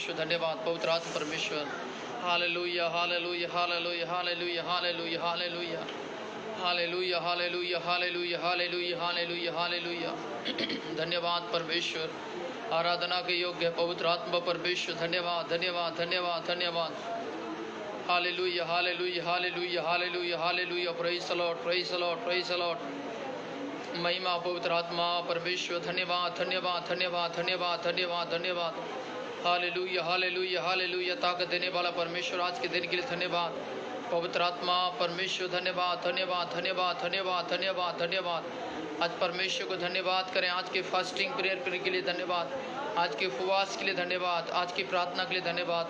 परमेश्वर, धन्यवाद पवित्र आत्मा परमेश्वर। हालेलुया हालेलुया हालेलुया हालेलुया हालेलुया हालेलुया हालेलुया हालेलुया हालेलुया हालेलुया हालेलुया हालेलुया। धन्यवाद परमेश्वर, आराधना के योग्य पवित्र आत्मा परमेश्वर, धन्यवाद धन्यवाद धन्यवाद धन्यवाद। हालेलुया हालेलुया हालेलुया हालेलुया hallelujah. Praise the Lord, praise the Lord, praise the Lord. महिमा पवित्र आत्मा परमेश्वर, धन्यवाद धन्यवाद धन्यवाद धन्यवाद धन्यवाद धन्यवाद। हालेलुया हालेलुया हालेलुया। ताकत देने वाला परमेश्वर, आज के दिन के लिए धन्यवाद पवित्र आत्मा परमेश्वर, धन्यवाद धन्यवाद धन्यवाद धन्यवाद धन्यवाद धन्यवाद। आज परमेश्वर को धन्यवाद करें, आज के फास्टिंग प्रेयर के लिए धन्यवाद, आज के उपवास के लिए धन्यवाद, आज की प्रार्थना के लिए धन्यवाद।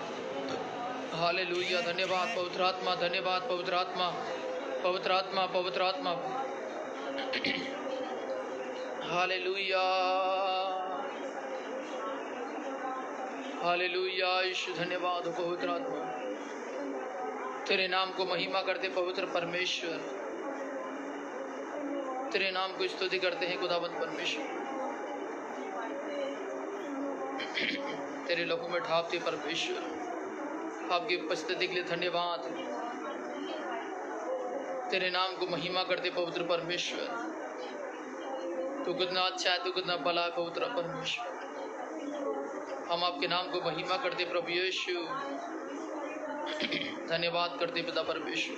हालेलुया, धन्यवाद पवित्र आत्मा, धन्यवाद पवित्र आत्मा, पवित्र आत्मा, पवित्र आत्मा। Hallelujah hallelujah. यीशु धन्यवाद हो पवित्र आत्मा, तेरे नाम को महिमा करते पवित्र परमेश्वर, तेरे नाम को स्तुति करते हैं खुदावंद परमेश्वर। तेरे लहू में ढापते परमेश्वर, आपकी उपस्थिति के लिए धन्यवाद। तेरे नाम को महिमा करते पवित्र परमेश्वर। तू कितना अच्छा है, तू कितना भला है पवित्र परमेश्वर। हम आपके नाम को महिमा करते प्रभु यीशु, धन्यवाद करते पिता परमेश्वर।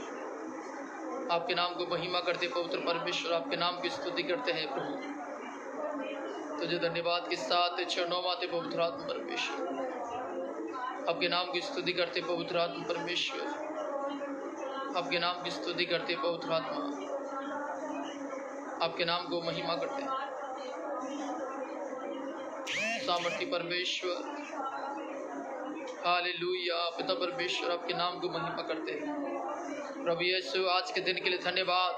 आपके नाम को महिमा करते पवित्र परमेश्वर, आपके नाम की स्तुति करते हैं प्रभु। तुझे धन्यवाद के साथ चरणों में आते पवित्र आत्मा परमेश्वर। आपके नाम की स्तुति करते पवित्र आत्मा परमेश्वर, आपके नाम की स्तुति करते पवित्र आत्मा, आपके नाम को महिमा करते हैं सामर्थी परमेश्वर। हालेलुया पिता परमेश्वर, आपके नाम को महिमा करते हैं प्रभु यीशु। आज के दिन के लिए धन्यवाद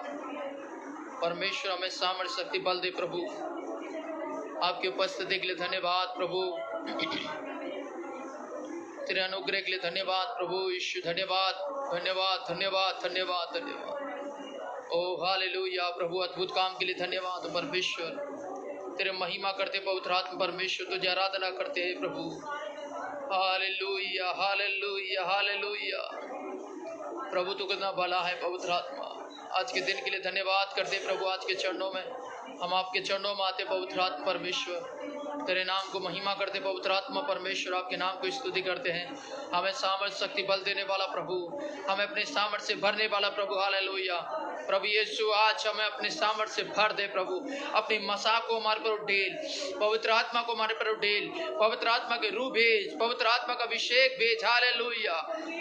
परमेश्वर, हमें सामर्थ्य शक्ति बल दे प्रभु। आपकी उपस्थिति के लिए धन्यवाद प्रभु, तेरे अनुग्रह के लिए धन्यवाद प्रभु यीशु, धन्यवाद धन्यवाद धन्यवाद धन्यवाद धन्यवाद। ओ हालेलुया प्रभु, अद्भुत काम के लिए धन्यवाद परमेश्वर। तेरे महिमा करते पवित्र आत्मा परमेश्वर, तुझे आराधना करते हैं प्रभु। हालेलुया हालेलुया हालेलुया। प्रभु तू कितना भला है पवित्र आत्मा। आज के दिन के लिए धन्यवाद करते प्रभु। आज के चरणों में हम आपके चरणों में आते पवित्र आत्मा परमेश्वर, तेरे नाम को महिमा करते पवित्र आत्मा परमेश्वर, आपके नाम को स्तुति करते हैं। हमें सामर्थ्य शक्ति बल देने वाला प्रभु, हमें अपने सामर्थ्य से भरने वाला प्रभु। हालेलुया प्रभु यीशु, आज हमें अपने सामर्थ्य से भर दे प्रभु। अपनी मसा को हमारे पर उडेल, पवित्र आत्मा को हमारे पर उडेल, पवित्र आत्मा के रूह भेज, पवित्र आत्मा का अभिषेक भेज। हालेलुया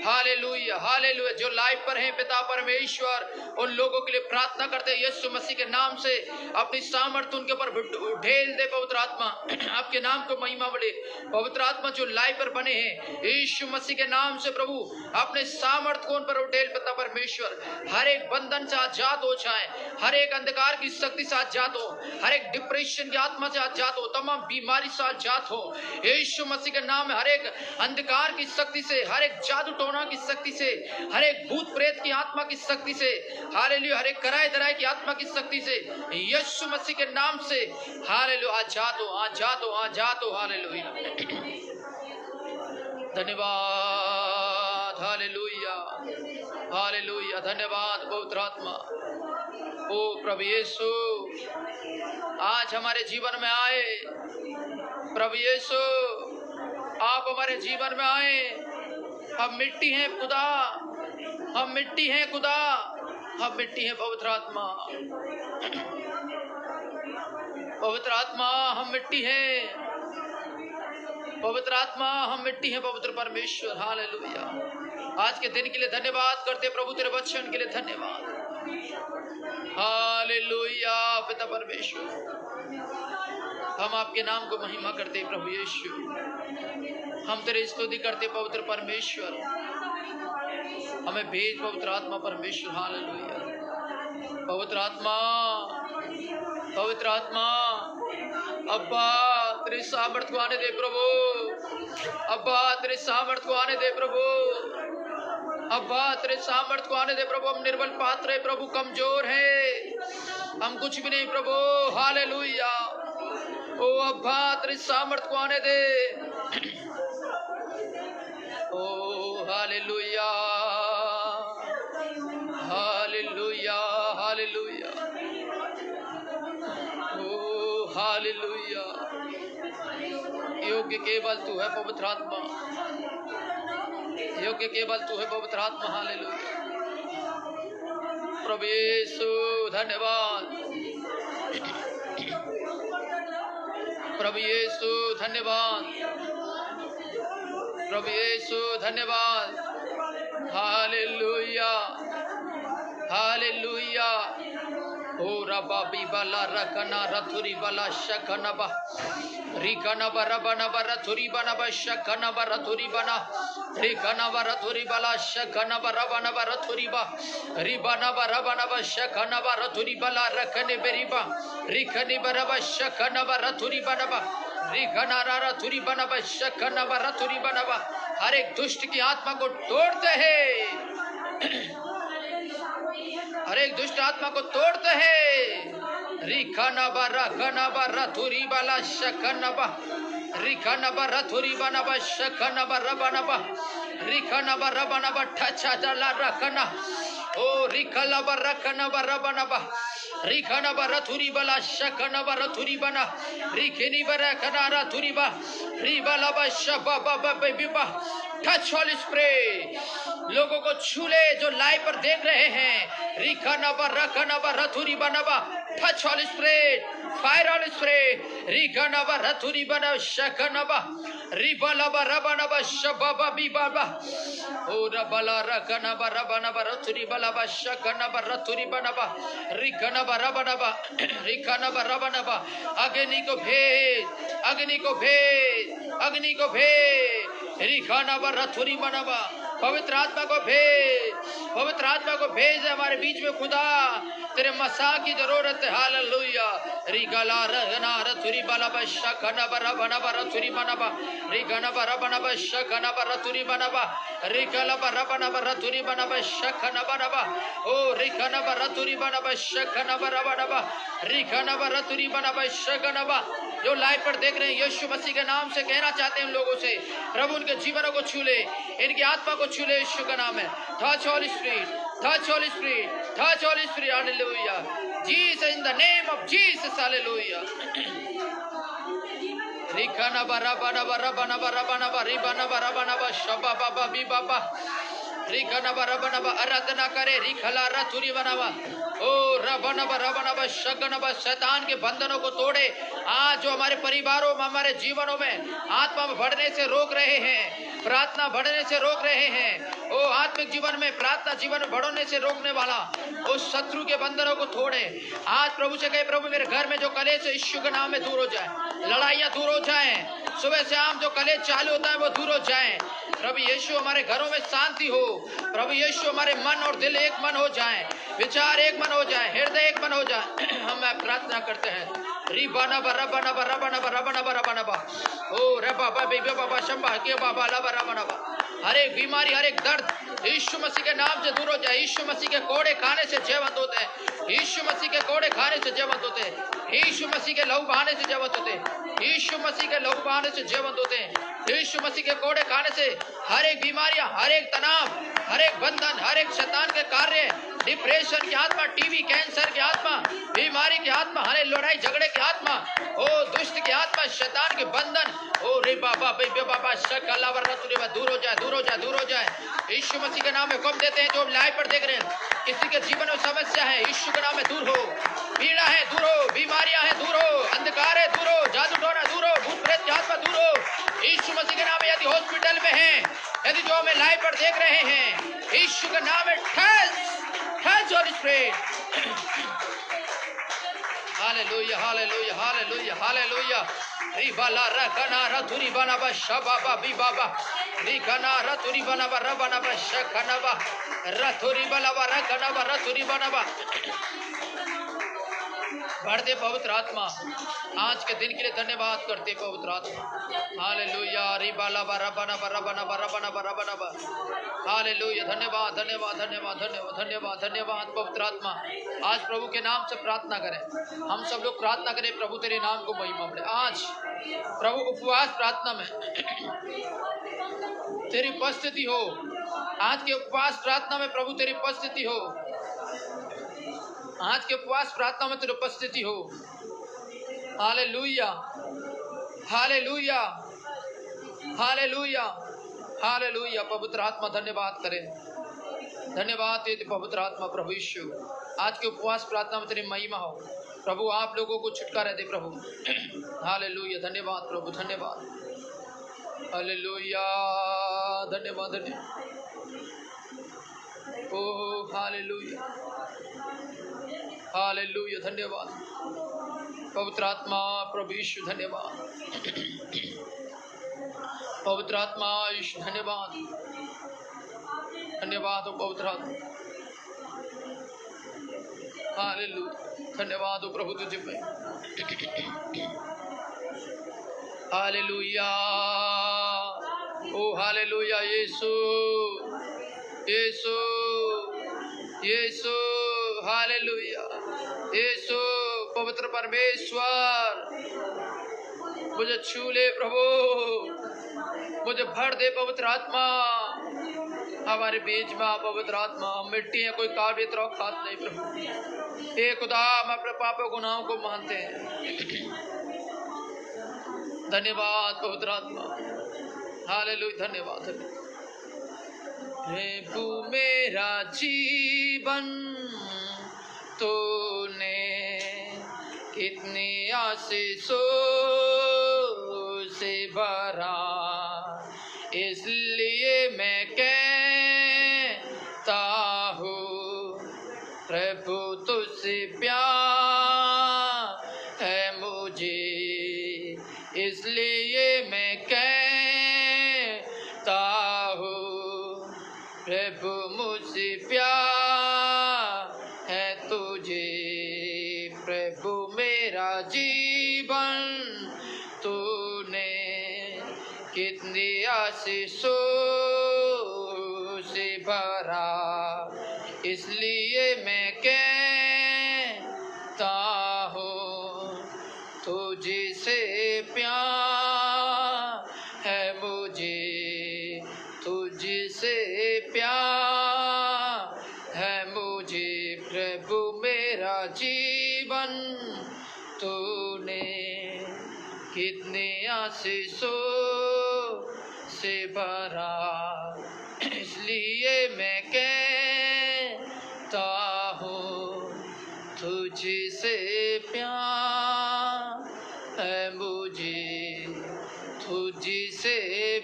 हालेलुया हालेलुया। जो लाइव पर हैं पिता परमेश्वर, उन लोगों के लिए प्रार्थना करते हैं यीशु मसीह के नाम से, अपनी सामर्थ्य उनके ऊपर उडेल दे पवित्र आत्मा। आपके नाम को महिमा बढ़े पवित्र आत्मा। जो लाइव पर बने हैं यीशु मसीह के नाम से प्रभु, अपने सामर्थ्य को उन पर उडेल पिता परमेश्वर। हर एक बंधन से आजाद हो जाए, हर एक अंधकार की शक्ति से आजाद हो, हर एक डिप्रेशन की आत्मा से आजाद हो, तमाम बीमारी से आजाद हो यीशु मसीह के नाम में। हर एक अंधकार की शक्ति से, हर एक जादू टोना की शक्ति से, हर एक भूत प्रेत की आत्मा की शक्ति से, हालेलुया, हर एक कराए दराए की आत्मा की शक्ति से यीशु मसीह के नाम से हालेलुया आजाद हो आजाद हो आजाद हो। हालेलुया धन्यवाद, हालेलुया हालेलुया। धन्यवाद पवित्र आत्मा। ओ प्रभु यीशु, आज हमारे जीवन में आए प्रभु यीशु, आप हमारे जीवन में आए। हम मिट्टी हैं खुदा, हम मिट्टी हैं खुदा, हम मिट्टी हैं पवित्र आत्मा। पवित्र आत्मा हम मिट्टी हैं, पवित्र आत्मा हम मिट्टी हैं पवित्र परमेश्वर। हालेलुया। आज के दिन के लिए धन्यवाद करते प्रभु, तेरे वचन के लिए धन्यवाद। हालेलुया पिता परमेश्वर, हम आपके नाम को महिमा करते प्रभु यीशु। हम तेरी स्तुति करते पवित्र परमेश्वर। हमें भेज पवित्र आत्मा परमेश्वर। हालेलुया पवित्र आत्मा, पवित्र आत्मा। अब्बा तेरे सामर्थ्य को आने दे प्रभु, अब्बा तेरे सामर्थ्य को आने दे प्रभु, अब्बा तेरे सामर्थ्य को आने दे प्रभु। हम निर्बल पात्र है प्रभु, कमजोर है, हम कुछ भी नहीं प्रभु। हालेलुया। ओ अब्बा तेरे सामर्थ्य को आने दे, हालेलुया। योग्य केवल तू है पवित्र आत्मा, योग्य केवल तू है पवित्र आत्मा। हालेलुया। प्रभु यीशु धन्यवाद, प्रभु यीशु धन्यवाद, प्रभु यीशु धन्यवाद। Hallelujah, hallelujah. ओ रबा बीबला रकना रथुरी बला शकना बा रिकना बरबना बरथुरी बना बशकना बरथुरी बना रिकना बरथुरी बला शकना बरबना बरथुरी बा रिबना बरबना बशकना बरथुरी बला रकने बेरिबा रिकनी बरबा शकना बरथुरी बना बा रिकना रथुरी बना बशकना बरथुरी बना बा। हर एक दुष्ट की आत्मा को तोड़ते हैं, हर एक दुष्ट आत्मा को तोड़ते हैं। रिखाना बारा कना बारा थुरी बाला शकना बा रिखाना बारा थुरी बना बा शकना बारा बना बा रिखाना बारा बना बा ठचा चला रखना ओ रिखला बारा कना बारा बना बा रिखाना बारा थुरी बाला शकना बारा थुरी बना रिखेनी बारा कना रा थुरी बा री बाला बा शबा बा बेबा। टच होली स्प्रे, लोगों को छू ले जो लाइव पर देख रहे हैं। रिखाना बा रखना बा रथुरी बना बा touch holy spirit, fire holy spirit. रिखाना बा रथुरी बना शकना बा रिबला बा रबना बा शबा बा बी बाबा ओ रबला रखना बा रबना बा रथुरी बला बा शकना बा रथुरी बना बा रिखाना बा रबना बा रिखाना बा रबना बा। अग्नि को भेज, अग्नि को भेज, अग्नि को भेज। रिखाना बा रथुरी बना बा। पवित्र आत्मा को भेज, पवित्र आत्मा को भेज हमारे बीच में खुदा, तेरे मसा की जरूरत है। हालेलुया। रिगला रगना रथुरी बला बा शकना बा रबना बा रथुरी बना बा रिगना बा रबना बा शकना बा रथुरी बना बा रिगला बा रबना बा रथुरी बना बा शकना बना बा ओ रिगना बा रथुरी बना बा शकना बा रबना बा रिगना बा रथुरी बना बा शकना बा। जो लाइव पर देख रहे हैं, यीशु मसीह के नाम से कहना चाहते हैं उन लोगों से, प्रभु उनके जीवनों को छू ले, इनकी आत्मा को छू ले यीशु का नाम है। Touch holy spirit, touch holy spirit, touch holy spirit. हालेलुया। Jesus, in the name of Jesus. हालेलुया। रिखाना बरा बना बरा बना बरा बना बा रिबाना बरा बना बा शबा बाबा बी बाबा रिखाना बरा बना बा आराधना करे रिखला रथुरी बना बा ओ रबना बा शकना बा। शैतान के बंधनों को तोड़े आज जो हमारे परिवारों में, हमारे जीवनों में आत्मा में बढ़ने से रोक रहे हैं, प्रार्थना बढ़ने से रोक रहे हैं, ओ आत्मिक जीवन में, प्रार्थना जीवन में बढ़ने से रोकने वाला उस शत्रु के बंधनों को तोड़े आज। प्रभु से कहे, प्रभु मेरे घर में जो कलेश है यीशु के नाम में दूर हो जाए, लड़ाइयाँ दूर हो जाएं, सुबह से शाम जो कलेश चालू होता है वो दूर हो जाएं। प्रभु यीशु हमारे घरों में शांति हो, प्रभु यीशु हमारे मन और दिल एक मन हो जाएं, विचार एक मन हो जाए, हृदय एक मन हो जाए। हम प्रार्थना करते हैं। रिबाना बरा बना बरा बना बरा बना बरा बना बा ओ रे बाबा बेबे बाबा शंबा के बाबा ला बरा बना बा। हर एक बीमारी, हर एक दर्द यीशु मसीह के नाम से दूर हो जाए। यीशु मसीह के कोड़े खाने से जीवंत होते हैं, यीशु मसीह के कोड़े खाने से जीवंत होते हैं, यीशु मसीह के लहू बहाने से जीवंत होते हैं, यीशु मसीह के लहू बहाने से जीवंत होते हैं। यीशु मसीह के कोड़े खाने से हर एक बीमारियां, हर एक तनाव, हर एक बंधन, हर एक शैतान के कार्य, डिप्रेशन की आत्मा, टीबी कैंसर की आत्मा, बीमारी की आत्मा, हर लड़ाई झगड़े की आत्मा, ओ दुष्ट की आत्मा, शैतान के बंधन, ओ रे बाबा बेबे बाबा शकला वरना दूर हो जाए, दूर हो जाए, दूर हो जाए। यीशु मसीह के नाम में हुक्म देते हैं। जो लाइव पर देख रहे हैं, किसी के जीवन में समस्या है, यीशु के नाम में दूर हो, पीड़ा है दूर हो, बीमारियां हैं दूर हो, अंधकार है दूर हो, जादू टोना दूर हो, भूत प्रेत की आत्मा दूर हो। यीशु मसीह के नाम में यदि हॉस्पिटल में हैं, यदि जो हमें लाइव पर देख रहे हैं, यीशु के नाम में ठस होली स्पिरिट। हालेलुया, हालेलुया, हालेलुया, हालेलुया। रिबाला रखना रथुरी बना बा शबाबा बी बाबा रिखना रथुरी बना बा रबना बा शकना बा रथुरी बला बा रखना बा रथुरी बना बा। बढ़ते पवित्र आत्मा, आज के दिन के लिए धन्यवाद करते पवित्र आत्मा। हालेलुया। रिबाला बा रबना बा रबना बा रबना बा रबना बा। हालेलुया। धन्यवाद, धन्यवाद, धन्यवाद, धन्यवाद, धन्यवाद, धन्यवाद पवित्र आत्मा। आज प्रभु के नाम से प्रार्थना करें, हम सब लोग प्रार्थना करें, प्रभु तेरे नाम को महिमा मिले। आज प्रभु उपवास प्रार्थना में तेरी उपस्थिति हो, आज के उपवास प्रार्थना में प्रभु तेरी उपस्थिति हो, आज के उपवास प्रार्थना में तेरी उपस्थिति हो। हालेलुया, हालेलुया, हालेलुया, हालेलुया। पवित्र आत्मा धन्यवाद करें, धन्यवाद देते पवित्र आत्मा प्रभु यीशु। आज के उपवास प्रार्थना में तेरी महिमा हो प्रभु, आप लोगों को छुटकारा दे प्रभु। हालेलुया, धन्यवाद प्रभु, धन्यवाद। हालेलुया, धन्यवाद, धन्यवाद। ओ हालेलुया, हालेलुया, धन्यवाद पवित्र आत्मा प्रभु यीशु, धन्यवाद पवित्र आत्मा यीशु, धन्यवाद, धन्यवाद हो पवित्र आत्मा। हालेलुया, धन्यवाद हो प्रभु तुझे पे। हालेलुया, ओ हालेलुया, यीशु, यीशु, यीशु, हालेलुया, यीशु, पवित्र परमेश्वर, मुझे छू ले प्रभु, मुझे भर दे पवित्र आत्मा हमारे बीच में। पवित्र आत्मा मिट्टी है, कोई काबिल खात नहीं प्रभु। हे खुदा, हम अपने पापों गुनाहों को मानते हैं। धन्यवाद पवित्र आत्मा, हालेलुया, धन्यवाद। प्रभु मेरा जीवन तूने कितनी आशीषों से भरा, इसलिए मैं कहता हूँ प्रभु तुझसे प्यार है मुझे, इसलिए मैं कहता हूँ प्रभु मुझसे प्यार है तुझे। प्रभु मेरा जीवन तूने कितनी आशीषों से भरा, इसलिए मैं कहता हूँ तुझसे प्यार है मुझे, तुझसे प्यार है मुझे। प्रभु मेरा जीवन तूने कितने आशीषों से भरा, इसलिए मैं कहता हूँ तुझसे प्यार है मुझे, तुझसे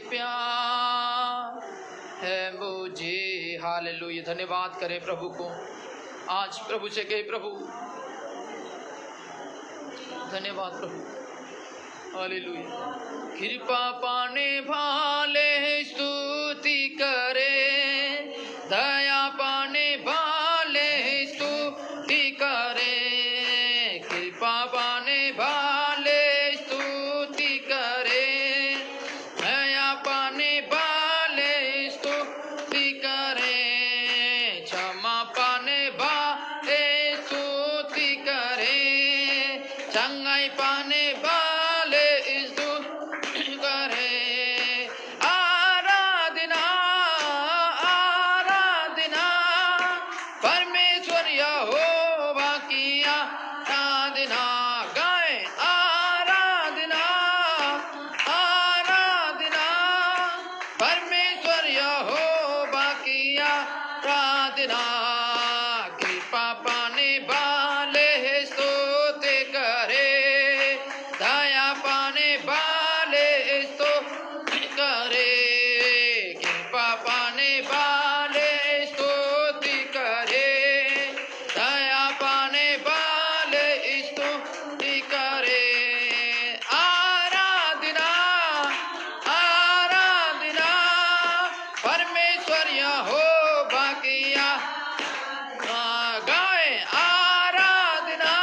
प्यार है मुझे। हालेलुया, धन्यवाद करें प्रभु को। आज प्रभु से कहे, प्रभु धन्यवाद प्रभु, हालेलुया। कृपा पाने वाले स्तुति करे, दया पाने वाले स्तुति करे, कृपा पाने वाले स्तुति करे, दया पाने वाले स्तुति करे, क्षमा पाने वाले स्तुति करे, चंगाई पाने वाले स्तुति करे। आराधना, आराधना परमेश्वर यहोवा की आराधना गाएं। आराधना, आराधना परमेश्वर यहोवा की आराधना। कृपा पाने वाले स्तुति करे, दया पाने वाले स्तुति करे, कृपा पाने वाले स्तुति करे, दया पाने वाले स्तुति करे। आराधना, आराधना परमेश्वर यहोवा की गाएं। आराधना,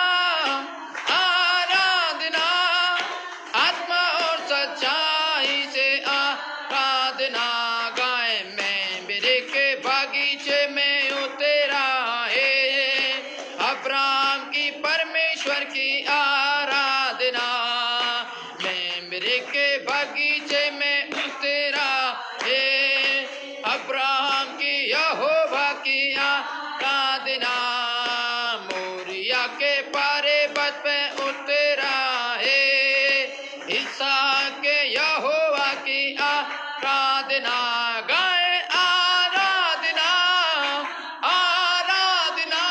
आराधना आत्मा और सच्चाई से आराधना गाएं। मैं मेरे के बागीचे में उतरा है, अब्राहम की परमेश्वर की आराधना। मैं मेरे के बागीचे में उतरा है, अब्राहम की यहोवा की आराधना। मोरिया के पारे बत पे उतरा है, आराधना गाए आराधना आराधना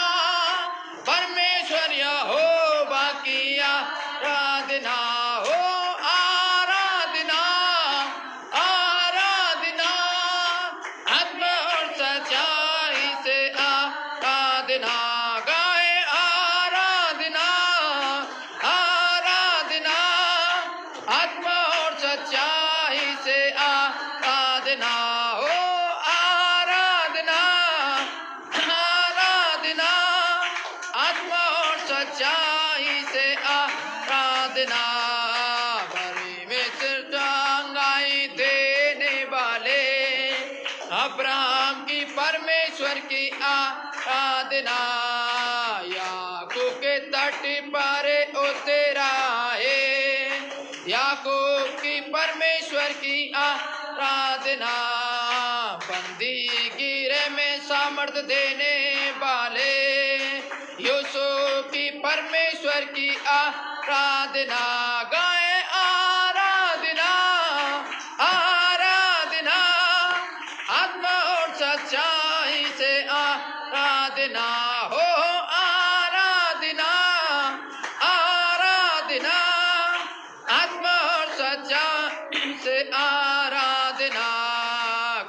परमेश्वर यहोवा की आराधना हो आराधना आराधना आत्मा और सच्चाई से आराधना गाए आराधना आराधना आत्मा और सच्चाई से आराधना हो आराधना आराधना आत्मा और सच्चाई से आराधना परमेश्वर चंगाई देने वाले अब्राहम की परमेश्वर की आराधना याकूब के तट पर उतराए याकूब की परमेश्वर की आराधना बंदी गिरे में सामर्थ देने वाले यूसुफ की परमेश्वर की आराधना गाए आराधना आराधना आत्मा और सच्चाई से आराधना हो आराधना आराधना आत्मा और सच्चाई से आराधना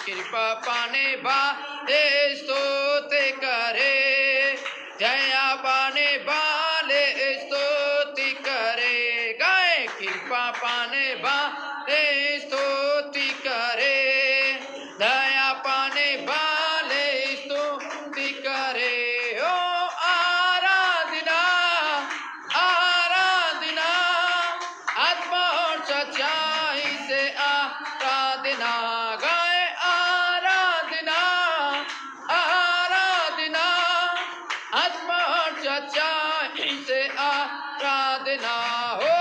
कृपा पाने वाले स्तुति करे जया पाने वाले स्तुति करे गाए कृपा पाने वाले स्तुति करे दया पाने वाले स्तुति करे ओ आराधना आराधना आत्मा और सच्चाई से आराधना गाए आराधना आराधना आत्मा और सच्चाई से आराधना हो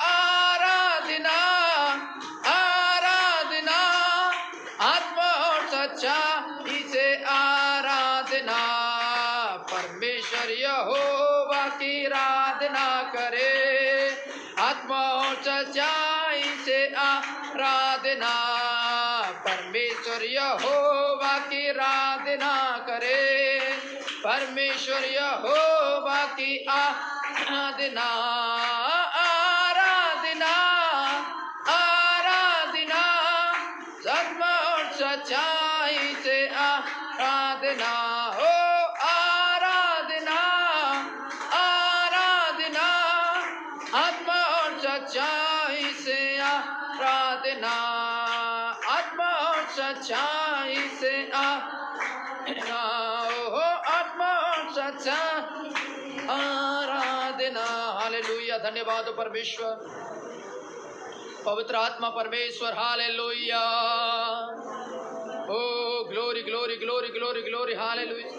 आराधना आराधना आत्मा और सच्चाई से आराधना परमेश्वर यहोवा की आराधना करे आत्मा और सच्चाई से आराधना परमेश्वर यहोवा की आराधना करे परमेश्वर यहोवा की आराधना आराधना आराधना आत्मा और सच्चाई से आराधना हो आराधना आराधना आत्मा और सच्चाई से आराधना आत्मा और सच्चाई से आराधना हो आत्मा और सच्चा आराधना हालेलुया धन्यवाद परमेश्वर पवित्र आत्मा परमेश्वर हालेलुया ओ glory glory glory glory glory हालेलुया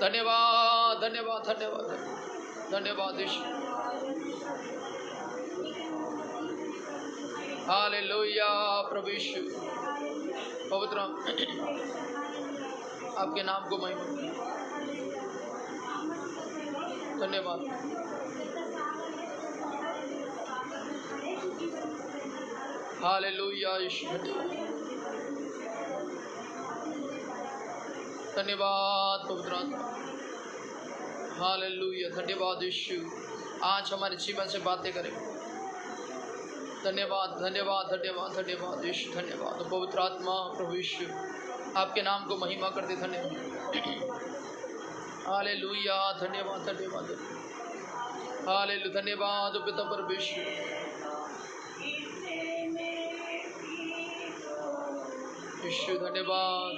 धन्यवाद धन्यवाद धन्यवाद धन्यवाद ईश्वर हालेलुया प्रभु यीशु पवित्र आपके नाम को महिमा धन्यवाद हालेलुया यीशु धन्यवाद पवित्र आत्मा हालेलुया धन्यवाद यीशु आज हमारे जीवन से बातें करें धन्यवाद धन्यवाद धन्यवाद धन्यवाद यीशु धन्यवाद पवित्र आत्मा प्रभु यीशु आपके नाम को महिमा करते धन्यवाद हालेलुया धन्यवाद धन्यवाद हालेलुया धन्यवाद पिता परमेश्वर यीशु धन्यवाद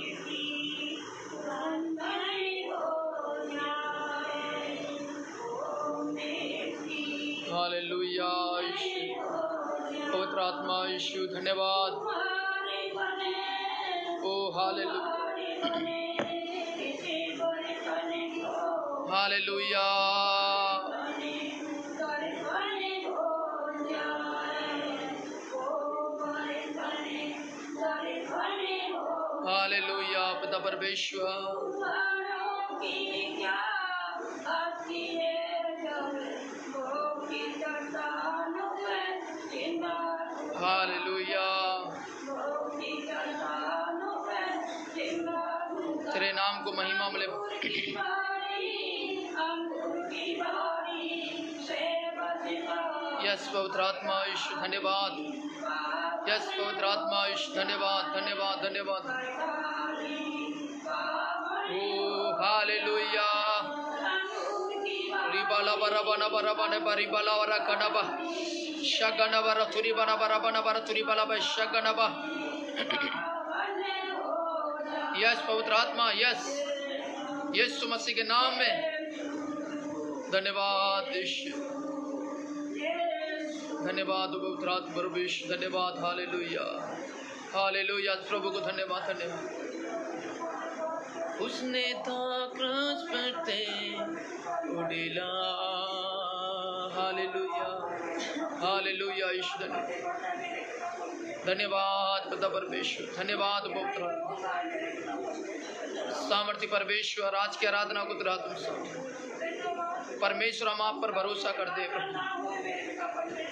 हालेलुया यीशु पवित्र आत्मा यीशु धन्यवाद ओ हालेलुया हालेलुया हालेलुया पिता परमेश्वर हालेलुया को महिमा मिले। यस पवित्र आत्मा ईश्वर धन्यवाद। यस पवित्र आत्मा ईश्वर धन्यवाद धन्यवाद धन्यवाद। ओ हालेलुया। रिबाला बरा बना बरा बने बरी बाला वरा कनबा शगना बरा तुरी बना बरा तुरी बाला बा शगना बा। यस पवित्र आत्मा यस यीशु मसीह के नाम में धन्यवाद ईश्वर धन्यवाद पवित्र आत्मा परमेश्वर धन्यवाद। हालेलुया हालेलुया प्रभु को धन्यवाद धन्यवाद। उसने था क्रॉस पर ते उड़ेला। हालेलुया हालेलुया ईश्वर धन्यवाद पिता परमेश्वर धन्यवाद पवित्र सामर्थ्य परमेश्वर। आज की आराधना को तेरा तुम परमेश्वर हम आप पर भरोसा करते हैं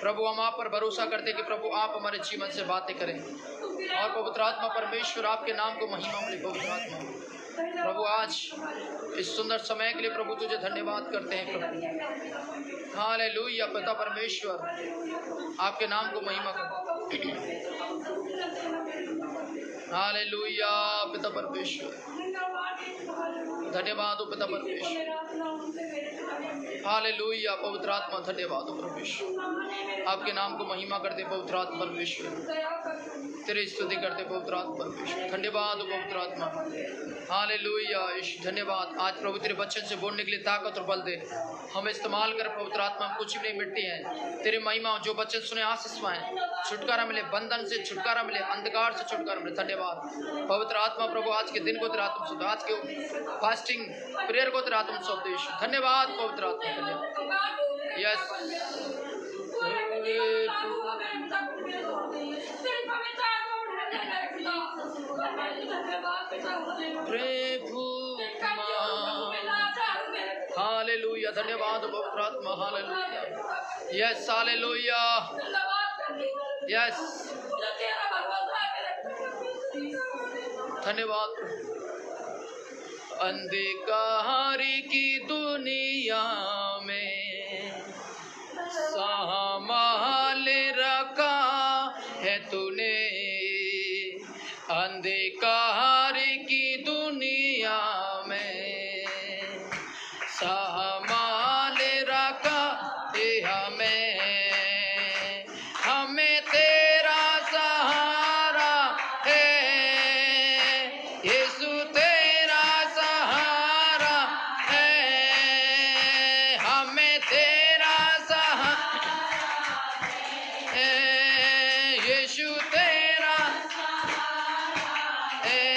प्रभु हम आप पर भरोसा करते हैं कि प्रभु आप हमारे जीवन से बातें करें और पवित्र आत्मा परमेश्वर आपके नाम को महिमा मिले। पवित्र आत्मा प्रभु आज इस सुंदर समय के लिए प्रभु तुझे धन्यवाद करते हैं प्रभु। हालेलुया पिता परमेश्वर आपके नाम को महिमा कर। हालेलुया पिता परमेश्वर धन्यवाद हो पिता परमेश्वर। हालेलुया पवित्र आत्मा धन्यवाद हो परमेश्वर आपके नाम को महिमा करते पवित्र आत्मा परमेश्वर। तेरी स्तुति करते पवित्र आत्मा परमेश्वर। धन्यवाद हो पवित्र आत्मा। हालेलुया धन्यवाद। आज प्रभु तेरे वचन से बोलने के लिए ताकत और बल दे। हम इस्तेमाल कर पवित्र आत्मा कुछ भी नहीं मिट्टी है। तेरी महिमा जो वचन सुने आशीष पाए छुटकारा मिले बंधन से छुटकारा मिले अंधकार से छुटकारा मिले। धन्यवाद पवित्र आत्मा प्रभु आज के दिन को तेरा आत्मा सौंप आज के फास्टिंग प्रेयर को तेरा आत्मा सौंप दे। धन्यवाद पवित्र आत्मा धन्यवाद। यस प्रभु हालेलुया धन्यवाद पवित्र आत्मा। हालेलुया यस हालेलुया यस धन्यवाद। अंधकार की दुनिया में संभाल रखा है तूने। अंधकार की दुनिया में संभाल रखा है हमें। हमें तेरा सहारा है यीशु तेरा सहारा है। हमें तेरा सहारा है यीशु तेरा सहारा है।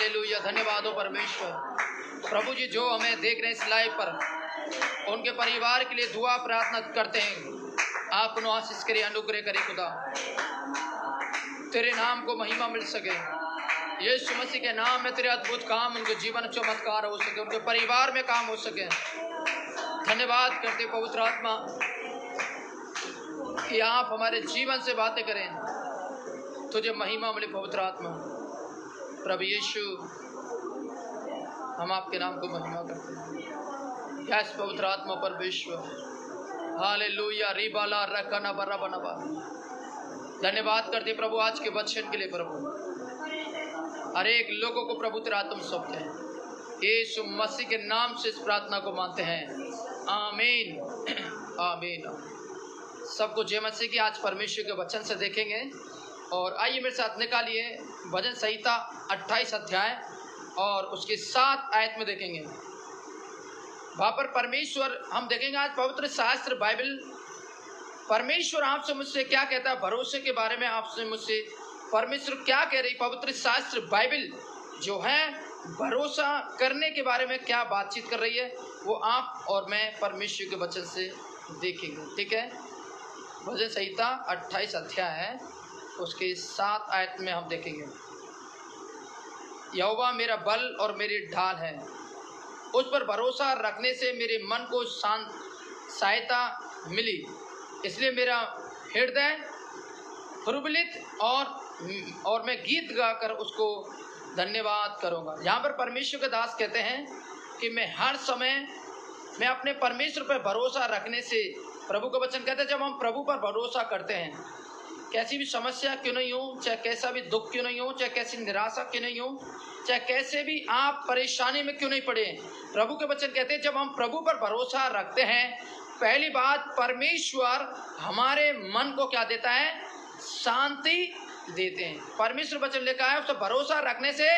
हालेलुया, धन्यवाद हो परमेश्वर। प्रभु जी जो हमें देख रहे हैं इस लाइव पर, उनके परिवार के लिए दुआ प्रार्थना करते हैं। आप उन्हें आशीष करें, अनुग्रह करें खुदा, तेरे नाम को महिमा मिल सके। यीशु मसीह के नाम में तेरे अद्भुत काम उनके जीवन चमत्कार हो सके, उनके परिवार में काम हो सके। धन्यवाद करते पवित्र आत्मा कि आप हमारे जीवन से बातें करें, तुझे महिमा मिले पवित्र आत्मा। प्रभु यीशु, हम आपके नाम को महिमा करते हैं। यस पवित्र आत्मा परमेश्वर, हालेलुया, रिबाला रखना बरा बनबा। धन्यवाद करते प्रभु आज के वचन के लिए। प्रभु हर एक लोगों को प्रभु तेरा आत्मा सौंपते हैं। यीशु मसीह के नाम से इस प्रार्थना को मानते हैं, आमीन आमीन। सबको जय मसीह की। आज परमेश्वर के वचन से देखेंगे, और आइए मेरे साथ निकालिए भजन संहिता 28 अध्याय और उसकी 7 आयत में देखेंगे। वहाँ पर परमेश्वर हम देखेंगे आज पवित्र शास्त्र बाइबल, परमेश्वर आपसे मुझसे क्या कहता है भरोसे के बारे में। आपसे मुझसे परमेश्वर क्या कह रही, पवित्र शास्त्र बाइबल जो है भरोसा करने के बारे में क्या बातचीत कर रही है, वो आप और मैं परमेश्वर के वचन से देखेंगे। ठीक है, भजन संहिता 28 अध्याय है, उसके 7 आयत में हम देखेंगे। यहोवा मेरा बल और मेरी ढाल है, उस पर भरोसा रखने से मेरे मन को शांत सहायता मिली, इसलिए मेरा हृदय प्रबलित और मैं गीत गाकर उसको धन्यवाद करूंगा। यहाँ पर परमेश्वर के दास कहते हैं कि मैं हर समय मैं अपने परमेश्वर पर भरोसा रखने से, प्रभु का वचन कहते हैं जब हम प्रभु पर भरोसा करते हैं, कैसी भी समस्या क्यों नहीं हो, चाहे कैसा भी दुख क्यों नहीं हो, चाहे कैसी निराशा क्यों नहीं हो, चाहे कैसे भी आप परेशानी में क्यों नहीं पड़े, प्रभु के वचन कहते हैं जब हम प्रभु पर भरोसा रखते हैं, पहली बात परमेश्वर हमारे मन को क्या देता है, शांति देते हैं। परमेश्वर वचन लिखा है उस पर भरोसा रखने से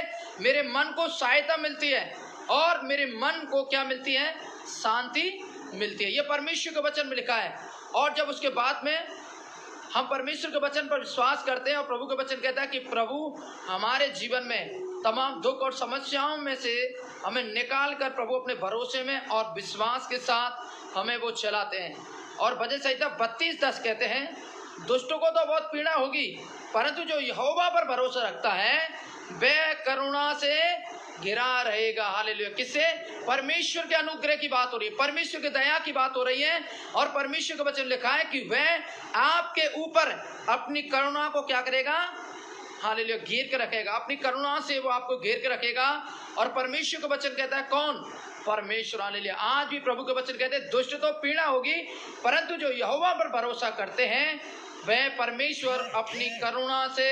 मेरे मन को सहायता मिलती है और मेरे मन को क्या मिलती है, शांति मिलती है। ये परमेश्वर के वचन में लिखा है। और जब उसके बाद में हम परमेश्वर के वचन पर विश्वास करते हैं और प्रभु के वचन कहता है कि प्रभु हमारे जीवन में तमाम दुख और समस्याओं में से हमें निकाल कर प्रभु अपने भरोसे में और विश्वास के साथ हमें वो चलाते हैं। और भजन संहिता 32:10 कहते हैं दुष्टों को तो बहुत पीड़ा होगी, परंतु जो यहोवा पर भरोसा रखता है वह करुणा से घिरा रहेगा। हालेलुया। किससे? परमेश्वर के अनुग्रह की बात हो रही है, परमेश्वर की दया की बात हो रही है। और परमेश्वर का वचन लिखा है कि वह आपके ऊपर अपनी करुणा को क्या करेगा, हालेलुया, घेर के रखेगा। अपनी करुणा से वो आपको घेर के रखेगा। और परमेश्वर का वचन कहता है कौन? परमेश्वर। हालेलुया। आज भी प्रभु के वचन कहते हैं दुष्ट तो पीड़ा होगी, परंतु जो यहोवा पर भरोसा करते हैं वह परमेश्वर अपनी करुणा से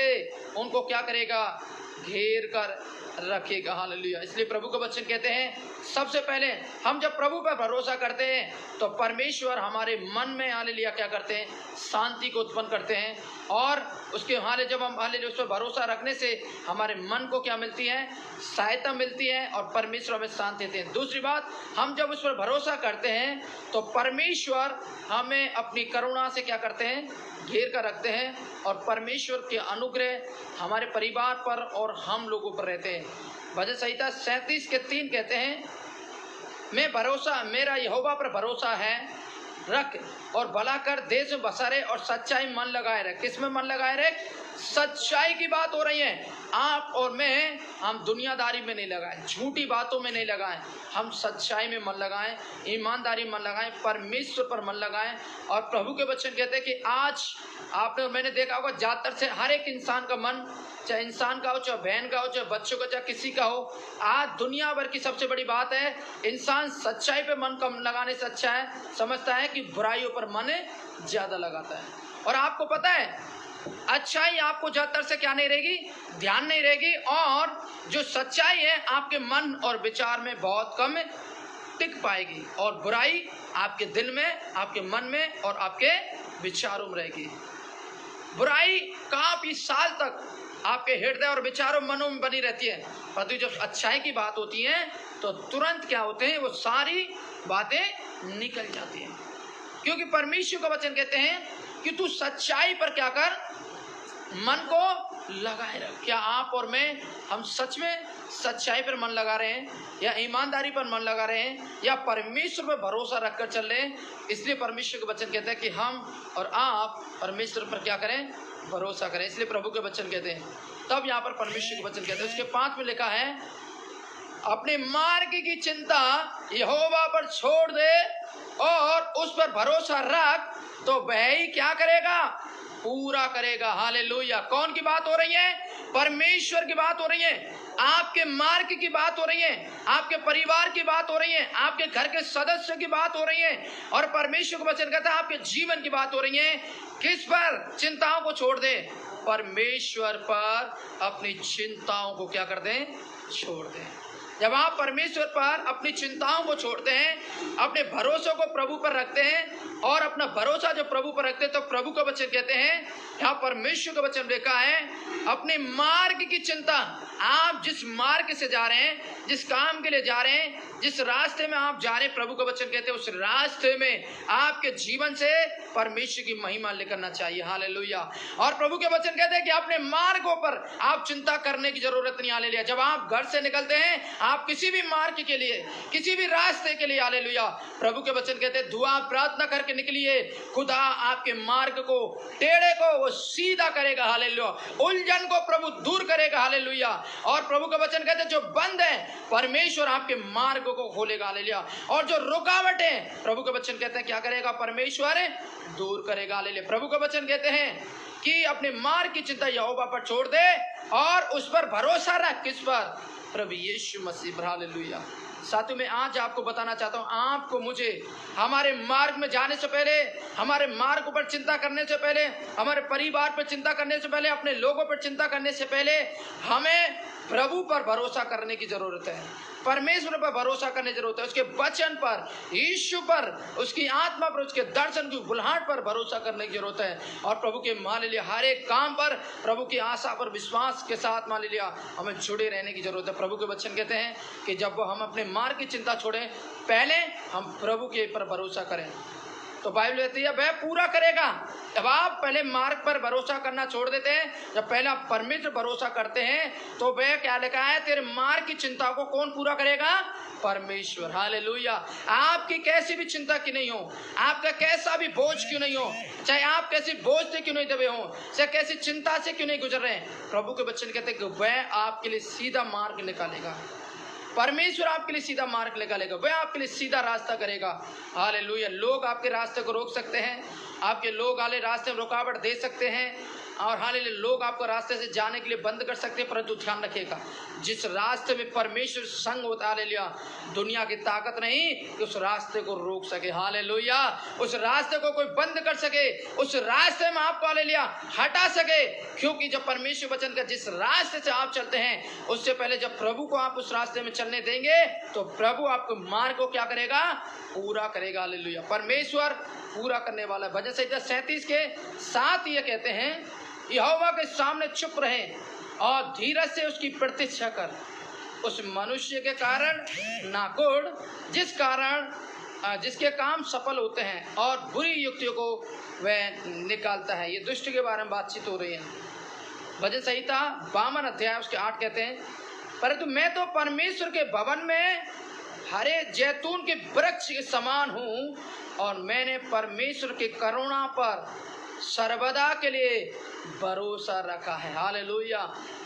उनको क्या करेगा, घेर कर रखेगा। हालेलुया। इसलिए प्रभु का वचन कहते हैं सबसे पहले हम जब प्रभु पर भरोसा करते हैं तो परमेश्वर हमारे मन में हालेलुया क्या करते हैं, शांति को उत्पन्न करते हैं। और उसके जब हम हालेलुया उस पर भरोसा रखने से हमारे मन को क्या मिलती है, सहायता मिलती है और परमेश्वर हमें शांति देते हैं। दूसरी बात, हम जब उस पर भरोसा करते हैं तो परमेश्वर हमें अपनी करुणा से क्या करते हैं, घेर कर रखते हैं। और परमेश्वर के अनुग्रह हमारे परिवार पर और हम लोगों पर रहते हैं। भजन संहिता 37:3 कहते हैं मेरा यहोवा पर भरोसा है रख और भला कर, देश में बसा रहे और सच्चाई मन लगाए रहे। किस में मन लगाए रहे? सच्चाई की बात हो रही है। आप और मैं, हम दुनियादारी में नहीं लगाएं, झूठी बातों में नहीं लगाएं, हम सच्चाई में मन लगाएं, ईमानदारी मन लगाएं, परमेश्वर पर मन लगाएं। और प्रभु के वचन कहते हैं कि आज आपने और मैंने देखा होगा ज़्यादातर से हर एक इंसान का मन, चाहे इंसान का हो, चाहे बहन का हो, चाहे बच्चों का, चाहे किसी का हो, आज दुनिया भर की सबसे बड़ी बात है इंसान सच्चाई पे मन कम लगाने से अच्छा है, समझता है कि बुराइयों पर मन ज़्यादा लगाता है। और आपको पता है अच्छाई आपको ज़्यादातर से क्या नहीं रहेगी, ध्यान नहीं रहेगी। और जो सच्चाई है आपके मन और विचार में बहुत कम टिक पाएगी, और बुराई आपके दिल में, आपके मन में और आपके विचारों में रहेगी। बुराई काफी साल तक आपके हृदय और विचारों मनों में बनी रहती है, परंतु जब अच्छाई की बात होती है तो तुरंत क्या होते हैं, वो सारी बातें निकल जाती हैं। क्योंकि परमेश्वर का वचन कहते हैं कि तू सच्चाई पर क्या कर, मन को लगाए रख। क्या आप और मैं, हम सच में सच्चाई पर मन लगा रहे हैं, या ईमानदारी पर मन लगा रहे हैं, या परमेश्वर पर भरोसा रखकर चल रहे हैं? इसलिए परमेश्वर के वचन कहते हैं कि हम और आप परमेश्वर पर क्या करें, भरोसा करें। इसलिए प्रभु के वचन कहते हैं। तब यहाँ पर परमेश्वर के वचन कहते हैं, उसके 5 में लिखा है, अपने मार्ग की चिंता यहोवा पर छोड़ दे और उस पर भरोसा रख, तो वह ही क्या करेगा, पूरा करेगा। हालेलुया। कौन की बात हो रही है? परमेश्वर की बात हो रही है। आपके मार्ग की बात हो रही है, आपके परिवार की बात हो रही है, आपके घर के सदस्य की बात हो रही है। और परमेश्वर का वचन कहता है आपके जीवन की बात हो रही है। किस पर? चिंताओं को छोड़ दे, परमेश्वर पर अपनी चिंताओं को क्या कर दें, छोड़ दें। जब आप परमेश्वर पर अपनी चिंताओं को छोड़ते हैं, अपने भरोसे को प्रभु पर रखते हैं, और अपना भरोसा जो प्रभु पर रखते हैं, तो प्रभु का वचन कहते हैं, यहाँ परमेश्वर का वचन लिखा है, अपने मार्ग की चिंता। आप जिस मार्ग से जा रहे हैं, जिस काम के लिए जा रहे हैं, जिस रास्ते में आप जा रहे हैं, प्रभु का वचन कहते हैं उस रास्ते में आपके जीवन से परमेश्वर की महिमा लेकर चाहिए। हालेलुया। और प्रभु के वचन कहते हैं कि अपने मार्गों पर आप चिंता करने की जरूरत नहीं। हालेलुया। जब आप घर से निकलते हैं, आप किसी भी मार्ग के लिए, किसी भी रास्ते के लिए, हालेलुया, प्रभु के वचन कहते हैं दुआ प्रार्थना करके निकलिए, खुदा आपके मार्ग को, टेढ़े को वो सीधा करेगा। हालेलुया। उलझन को प्रभु दूर करेगा। हालेलुया। और प्रभु का वचन कहते हैं जो बंद है, परमेश्वर आपके मार्ग को खोलेगा। हालेलुया। और जो रुकावट है, प्रभु का वचन कहते हैं क्या करेगा, परमेश्वर दूर करेगा। हालेलुया। प्रभु का वचन कहते हैं कि अपने मार्ग की चिंता यहोवा पर छोड़ दे और उस पर भरोसा रख। किस पर? प्रभु यीशु मसीह पर। हालेलुया। साथियों, मैं आज आपको बताना चाहता हूं, आपको मुझे हमारे मार्ग में जाने से पहले, हमारे मार्ग पर चिंता करने से पहले, हमारे परिवार पर चिंता करने से पहले, अपने लोगों पर चिंता करने से पहले, हमें प्रभु पर भरोसा करने की जरूरत है, परमेश्वर पर भरोसा करने की जरूरत है, उसके वचन पर, यीशु पर, उसकी आत्मा पर, उसके दर्शन की बुलाहट पर भरोसा करने की जरूरत है। और प्रभु के मान लिया हर एक काम पर, प्रभु की आशा पर विश्वास के साथ मान लिया हमें जुड़े रहने की जरूरत है। प्रभु के वचन कहते हैं कि जब हम अपने मार्ग की चिंता छोड़ें, पहले हम प्रभु के पर भरोसा करें, तो बाइबल कहती है वह पूरा करेगा। जब आप पहले मार्ग पर भरोसा करना छोड़ देते हैं, जब पहले आप परमेश्वर भरोसा करते हैं, तो वह क्या लिखा है, तेरे मार्ग की चिंता को कौन पूरा करेगा? परमेश्वर। हालेलुया। आपकी कैसी भी चिंता क्यों नहीं हो, आपका कैसा भी बोझ क्यों नहीं हो, चाहे आप कैसे बोझ से क्यों नहीं दबे हो, चाहे कैसी चिंता से क्यों नहीं गुजर रहे हैं, प्रभु के वचन कहते हैं कि वह आपके लिए सीधा मार्ग निकालेगा। परमेश्वर आपके लिए सीधा मार्ग निकालेगा, वह आपके लिए सीधा रास्ता करेगा। हालेलुया। लोग आपके रास्ते को रोक सकते हैं, आपके लोग आले रास्ते में रुकावट दे सकते हैं, और हालेलुया लोग आपको रास्ते से जाने के लिए बंद कर सकते हैं, परंतु ध्यान रखिएगा जिस रास्ते में परमेश्वर संग होता है, हालेलुया, दुनिया की ताकत नहीं कि उस रास्ते को रोक सके। हालेलुया। उस रास्ते को कोई बंद कर सके, उस रास्ते में आपको हालेलुया हटा सके, क्योंकि जब परमेश्वर वचन का जिस रास्ते से आप चलते हैं, उससे पहले जब प्रभु को आप उस रास्ते में चलने देंगे, तो प्रभु आपको मार्ग को क्या करेगा? पूरा करेगा। हालेलुया। परमेश्वर पूरा करने वाला है। भजन संहिता 37 के 7 ये कहते हैं, यहोवा के सामने चुप रहे और धीरज से उसकी प्रतीक्षा कर, उस मनुष्य के कारण नाकुड़, जिसके काम सफल होते हैं और बुरी युक्तियों को वह निकालता है। ये दुष्ट के बारे में बातचीत हो रही है। भजन संहिता 52 अध्याय उसके 8 कहते हैं, परंतु मैं तो परमेश्वर के भवन में हरे जैतून के वृक्ष के समान हूँ, और मैंने परमेश्वर की करुणा पर सर्वदा के लिए भरोसा रखा है। हालेलुया।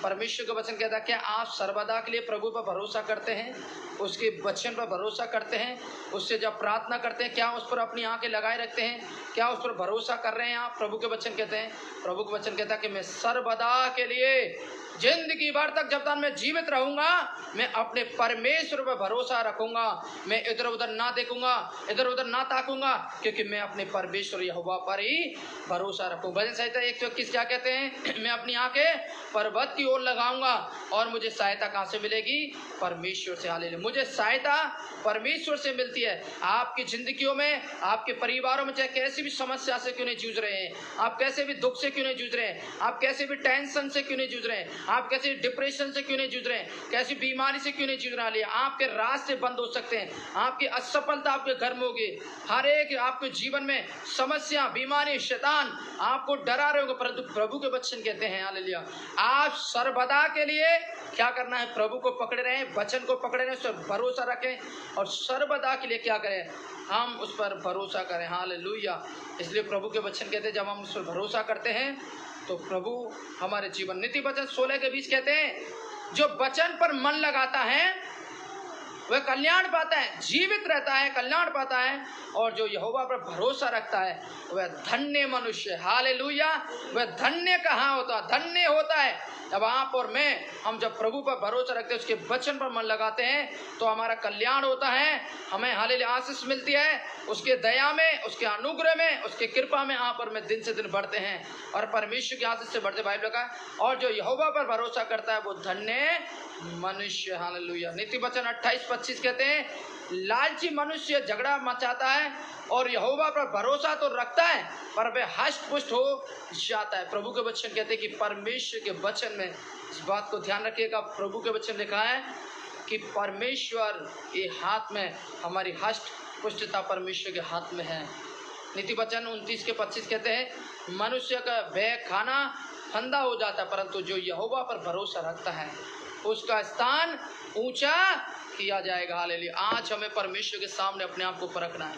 परमेश्वर का वचन कहता है, क्या आप सर्वदा के लिए प्रभु पर भरोसा करते हैं, उसके वचन पर भरोसा करते हैं, उससे जब प्रार्थना करते हैं, क्या उस पर अपनी आंखें लगाए रखते हैं, क्या उस पर भरोसा कर रहे हैं आप? प्रभु के वचन कहते हैं, प्रभु का वचन कहता है कि मैं सर्वदा के लिए, जिंदगी भर तक जब तक मैं जीवित रहूंगा, मैं अपने परमेश्वर पर भरोसा रखूंगा, मैं इधर उधर ना देखूंगा, इधर उधर ना ताकूंगा, क्योंकि मैं अपने परमेश्वर यहोवा पर ही भरोसा रखूं। भजन संहिता 121 क्या कहते हैं, मैं अपनी आंखें पर्वत की ओर लगाऊंगा, और मुझे सहायता कहां से मिलेगी? परमेश्वर से। हालेलुया। मुझे सहायता परमेश्वर से मिलती है। आपकी जिंदगियों में, आपके परिवारों में चाहे कैसी भी समस्या से क्यों नहीं जूझ रहे हैं, आप कैसे भी दुख से क्यों नहीं जूझ रहे हैं, आप कैसे भी टेंशन से क्यों नहीं जूझ रहे हैं, आप कैसे डिप्रेशन से क्यों नहीं जूझ रहे हैं, कैसी बीमारी से क्यों नहीं जूझ रहे हैं, आपके रास्ते बंद हो सकते हैं, आपकी असफलता आपके घर में होगी, हर एक आपके जीवन में समस्या, बीमारी, शैतान आपको डरा रहे होंगे, परंतु प्रभु के वचन कहते हैं हालेलुया, आप सर्वदा के लिए क्या करना है, प्रभु को पकड़े रहें, वचन को पकड़े रहें, उस पर भरोसा रखें और सर्वदा के लिए क्या करें, हम उस पर भरोसा करें हालेलुया। इसलिए प्रभु के वचन कहते हैं जब हम उस पर भरोसा करते हैं तो प्रभु हमारे जीवन, नीति वचन 16 के 20 कहते हैं जो वचन पर मन लगाता है वह कल्याण पाता है, जीवित रहता है, कल्याण पाता है, और जो यहोवा पर भरोसा रखता है वह धन्य मनुष्य, हालेलुया। वह धन्य कहाँ होता है, धन्य होता है जब आप और मैं, हम जब प्रभु पर भरोसा रखते हैं, उसके वचन पर मन लगाते हैं तो हमारा कल्याण होता है, हमें हालेलुया आशीष मिलती है, उसके दया में, उसके अनुग्रह में, उसके कृपा में आप और मैं दिन से दिन बढ़ते हैं और परमेश्वर की आशीष से बढ़ते। बाइबल का और जो यहोवा पर भरोसा करता है वो धन्य मनुष्य, हालेलुया। नीति वचन 28-25 कहते हैं लालची मनुष्य झगड़ा मचाता है और यहोवा पर भरोसा तो रखता है पर वह हष्ट पुष्ट हो जाता है। प्रभु के वचन कहते हैं कि परमेश्वर के वचन में, इस बात को ध्यान रखिएगा, प्रभु के वचन लिखा है कि परमेश्वर के हाथ में, हमारी हष्ट पुष्टता परमेश्वर के हाथ में है। नीति वचन 29 के 25 कहते हैं मनुष्य का भय खाना फंदा हो जाता है परंतु जो यहोवा पर भरोसा रखता है उसका स्थान ऊंचा किया जाएगा, हालेलुया। आज हमें परमेश्वर के सामने अपने आप को परखना है,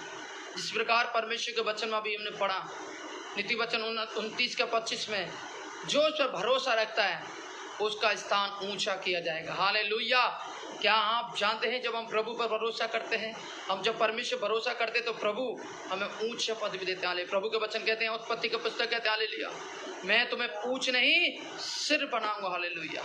जिस प्रकार परमेश्वर के वचन में अभी हमने पढ़ा, नीति वचन 29 के 25 में, जो उस पर भरोसा रखता है उसका स्थान ऊंचा किया जाएगा, हालेलुया। क्या आप जानते हैं जब हम प्रभु पर भरोसा करते हैं, हम जब परमेश्वर भरोसा करते हैं तो प्रभु हमें ऊंचा पद भी देते हैं। प्रभु के वचन कहते हैं, उत्पत्ति के पुस्तक कहते हैं हालेलुया, मैं तुम्हें पूंछ नहीं सिर बनाऊंगा, हालेलुया,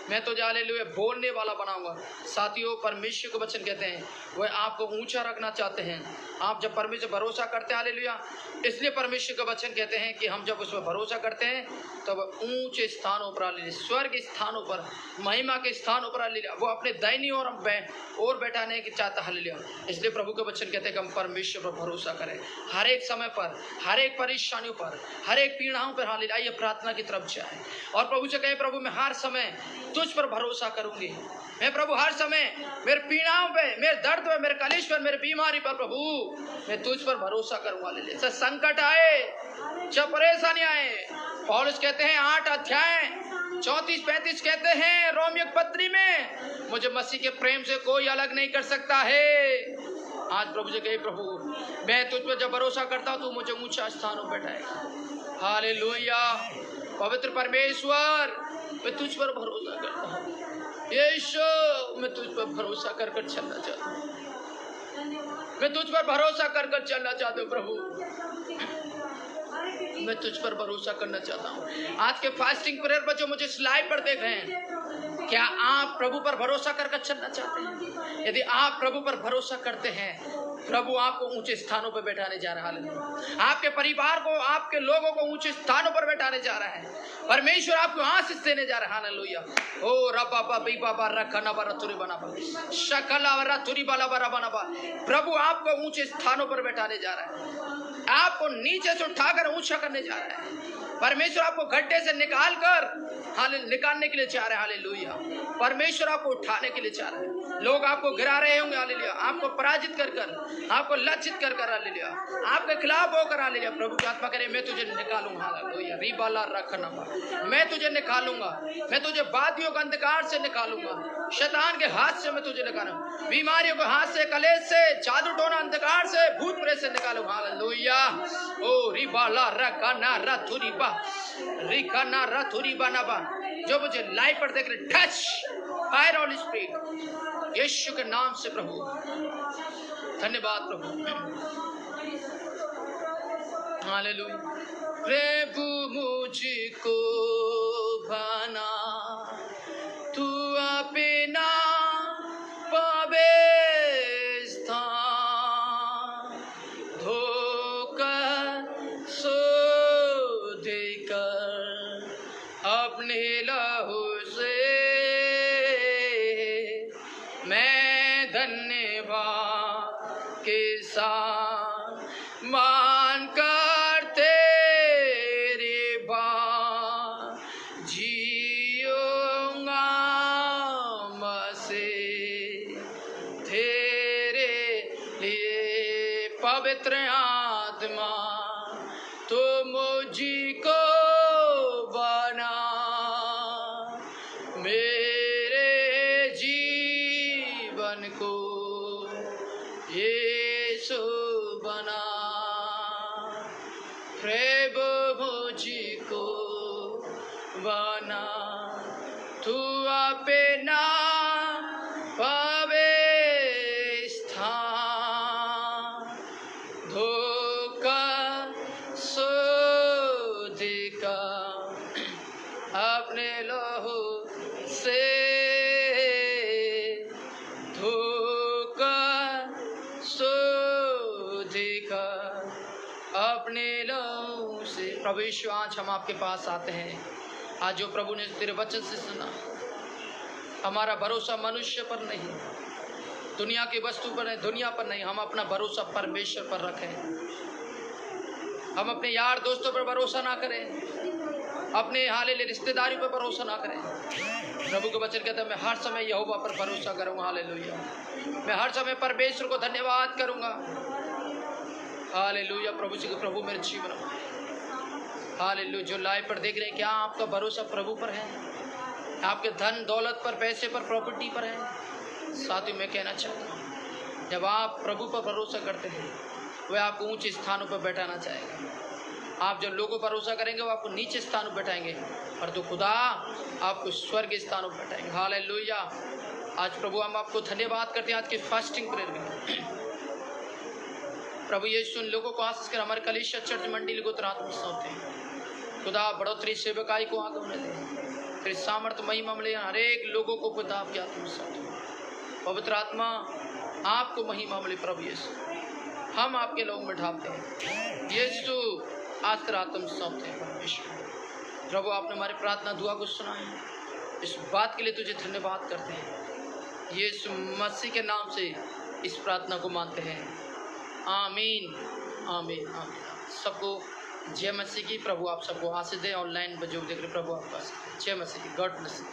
मैं तो हालेलुया बोलने वाला बनाऊंगा। साथियों साथियों को वचन कहते हैं वह आपको ऊंचा रखना चाहते हैं। आप जब परमेश्वर भरोसा करते हैं हालेलुया, इसलिए परमेश्वर का वचन कहते हैं कि हम जब उस पर भरोसा करते हैं तो वह ऊंचे स्थानों पर हालेलुया, स्वर्ग स्थानों पर, महिमा के स्थानों पर हालेलुया, वो अपने दाहिनी और बैठाने की चाहता हालेलुया। इसलिए प्रभु के वचन कहते हैं कि हम परमेश्वर पर भरोसा करें हर एक समय पर, हर एक परेशानियों पर, हर एक पीड़ाओं पर हालेलुया। आइए प्रार्थना की तरफ जाए और प्रभु से कहें, प्रभु मैं हर समय तुझ पर भरोसा करूंगी, मैं प्रभु हर समय मेरे पीड़ाओं पे, मेरे दर्द पे, मेरे कलेश पर, मेरे बीमारी पर प्रभु मैं तुझ पर भरोसा करूंगा। ले चाहे संकट आए, चाहे परेशानी आए, पौलुस कहते हैं 8 अध्याय 34-35 कहते हैं रोमियो पत्री में, मुझे मसीह के प्रेम से कोई अलग नहीं कर सकता है। आज प्रभु से कहे, प्रभु मैं तुझ पर जब भरोसा करता हूँ तो मुझे ऊंचा स्थानों पर बैठाएगा, हालेलुया। पवित्र परमेश्वर मैं तुझ पर भरोसा करता हूँ, यीशु मैं तुझ पर भरोसा कर कर चलना चाहता हूँ, मैं तुझ पर भरोसा कर कर चलना चाहता हूँ प्रभु, मैं तुझ पर भरोसा करना चाहता हूँ। आज के फास्टिंग प्रेयर पर जो मुझे स्लाइड पर देख रहे हैं, क्या आप प्रभु पर भरोसा कर कर चलना चाहते हैं? यदि आप प्रभु पर भरोसा करते हैं, प्रभु आपको ऊंचे स्थानों पर बैठाने जा रहा है, आपके परिवार को, आपके लोगों को ऊंचे स्थानों पर बैठाने जा रहा है। परमेश्वर आपको आशीष देने जा रहा है, हालेलुया। ओ रबा बी बाबा रखना बरा तुरी बना बा शकला वरा तुरी बाला बरा बना बा। प्रभु आपको ऊंचे स्थानों पर बैठाने जा रहा है, आपको नीचे से उठाकर ऊंचा करने जा रहा है। परमेश्वर आपको गड्ढे से निकालने के लिए चाह रहे हैं, हालेलुया। परमेश्वर आपको उठाने के लिए चाह रहे हैं। लोग आपको गिरा रहे होंगे, हालेलुया, आपको पराजित कर कर, आपको लज्जित कर कर, हालेलुया, आपके खिलाफ होकर, हालेलुया। प्रभु की आत्मा करे मैं तुझे निकालूंगा, हालेलुया, रिबाला रखना, मैं तुझे निकालूंगा, मैं तुझे वादियों के अंधकार से निकालूंगा, शैतान के हाथ से मैं तुझे निकालूंगा, बीमारियों के हाथ से, कलेश से, जादू टोना, अंधकार से, भूत प्रेत से निकालूंगा, हालेलुया। ओ रिबाला रखना रथुरी बा रिखना रथुरी बना बा। जो मुझे लाइव पर देख रहे, टच फायर ऑल स्पिरिट यीशु के नाम से प्रभु, धन्यवाद प्रभु, हालेलुया। प्रभु मुझको बना तू अपना पवित्र स्थान, धोकर शुद्ध कर अपने लहू से मैं धन्यवाद के साथ मान कर तेरे बाद जिऊंगा मसीह तेरे लिए। पवित्र आत्मा तो मुझको मेरे जीवन को यीशु बना, प्रभु मुझको बना, तू अपना पवित्र स्थान धोकर शुद्ध कर अपने लहू से, धोकर शुद्ध कर अपने लहू से। प्रभु यीशु, आज हम आपके पास आते हैं। आज जो प्रभु ने तेरे वचन से सुना, हमारा भरोसा मनुष्य पर नहीं, दुनिया की वस्तु पर नहीं, दुनिया पर नहीं, हम अपना भरोसा परमेश्वर पर रखें। हम अपने यार दोस्तों पर भरोसा ना करें, अपने हालेलुया रिश्तेदारी पर भरोसा ना करें। प्रभु के वचन कहता है मैं हर समय यहोवा पर भरोसा करूंगा। हालेलुया, मैं हर समय परमेश्वर को धन्यवाद करूंगा। हालेलुया, प्रभु जी, प्रभु मेरे जीवन में। हालेलुया, जो लाइव पर देख रहे हैं, क्या आपका भरोसा प्रभु पर है? आपके धन दौलत पर, पैसे पर, प्रॉपर्टी पर है? साथियों, मैं कहना चाहता हूँ, जब आप प्रभु पर भरोसा करते हैं, वह आपको ऊंचे स्थानों पर बैठाना चाहेगा। आप जब लोगों पर भरोसा करेंगे, वो आपको नीचे स्थानों पर बैठाएंगे, और तो खुदा आपको स्वर्ग स्थानों पर बैठाएंगे। हालेलुया, आज प्रभु हम आपको धन्यवाद करते हैं आज के फास्टिंग प्रेयर में। प्रभु यीशु उन लोगों को आशीष कर हमारे कलीसिया चर्च मंडली को तुरंत में सौंपते हैं। खुदा बढ़ोतरी सेवकाई को आगे होने दें, फिर सामर्थ्य महिमा मिले हर एक लोगों को खुदा आपकी आत्मा सौंपते हैं। पवित्र आत्मा आपको महिमा मिले। प्रभु यीशु, हम आपके लोगों में ढालते हैं। यीशु, आज कर आत्मा सौंपते हैं। परमेश्वर प्रभु, आपने हमारी प्रार्थना दुआ को सुना है, इस बात के लिए तुझे धन्यवाद करते हैं। यीशु मसीह के नाम से इस प्रार्थना को मानते हैं। आमीन, आमीन, आमीन। सबको जय मसीह की। प्रभु आप सबको आशीष दे। ऑनलाइन जो देख रहे, प्रभु आपका जय मसीह की। God bless you.